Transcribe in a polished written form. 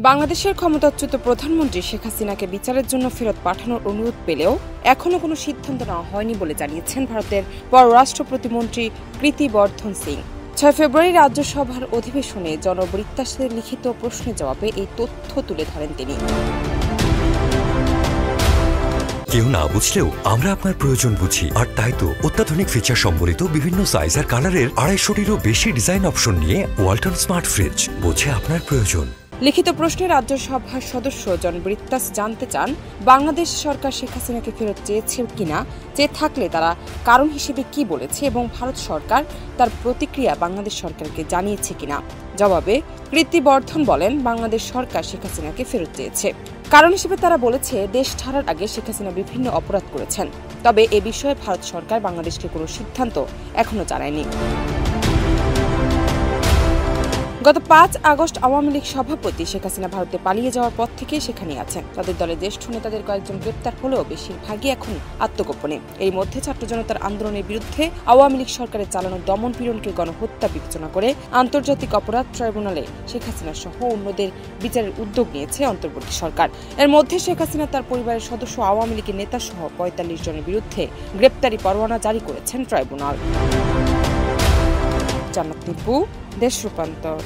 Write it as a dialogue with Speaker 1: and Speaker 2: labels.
Speaker 1: বাংলাদেশের ক্ষমতাচ্যুত প্রধানমন্ত্রী শেখ হাসিনাকে বিচারের জন্য ফেরত পাঠানোর অনুরোধ পেলেও এখনো কোনো সিদ্ধান্ত নেওয়া হয়নি বলে জানিয়েছেন ভারতের পররাষ্ট্র প্রতিমন্ত্রী কীর্তি বর্ধন সিং। ৬ ফেব্রুয়ারি রাজ্যসভার অধিবেশনে জনবৃত্তাসের লিখিত প্রশ্নের জবাবে এই তথ্য তুলে ধরেন তিনি।
Speaker 2: কেউ না বুঝলেও আমরা আপনার প্রয়োজন বুঝি, আর তাই তো অত্যাধুনিক ফিচার সম্বলিত বিভিন্ন সাইজ আর কালারের ২৫০টিরও বেশি ডিজাইন অপশন নিয়ে ওয়ালটন স্মার্ট ফ্রিজ বোঝে আপনার প্রয়োজন।
Speaker 1: লিখিত প্রশ্নে রাজ্যসভার সদস্য জন ব্রিত্তাস জানতে চান, বাংলাদেশ সরকার শেখ হাসিনাকে ফেরত চেয়েছে কিনা, চেয়ে থাকলে তারা কারণ হিসেবে কি বলেছে এবং ভারত সরকার তার প্রতিক্রিয়া বাংলাদেশ সরকারকে জানিয়েছে কিনা। জবাবে কীর্তি বর্ধন বলেন, বাংলাদেশ সরকার শেখ হাসিনাকে ফেরত চেয়েছে। কারণ হিসেবে তারা বলেছে, দেশ ছাড়ার আগে শেখ হাসিনা বিভিন্ন অপরাধ করেছেন। তবে এ বিষয়ে ভারত সরকার বাংলাদেশকে কোনো সিদ্ধান্ত এখনো জানায়নি। গত ৫ আগস্ট আওয়ামী লীগ সভাপতি শেখ হাসিনা ভারতে পালিয়ে যাওয়ার পর থেকে সেখানেই আছেন। তাদের দলের জ্যেষ্ঠ নেতাদের কয়েকজন গ্রেপ্তার হলেও বেশিরভাগই এখন আত্মগোপনে। এর মধ্যে ছাত্র জনতার আন্দোলনের বিরুদ্ধে আওয়ামী লীগ সরকারের চালানো দমন পীড়নকে গণহত্যা বিবেচনা করে আন্তর্জাতিক অপরাধ ট্রাইব্যুনালে শেখ হাসিনা সহ অন্যদের বিচারের উদ্যোগ নিয়েছে অন্তর্বর্তী সরকার। এর মধ্যে শেখ হাসিনা তার পরিবারের সদস্য আওয়ামী লীগের নেতা সহ ৪৫ জনের বিরুদ্ধে গ্রেপ্তারি পরোয়ানা জারি করেছেন ট্রাইব্যুনাল। জান্নাত টিপু, দেশ রূপান্তর।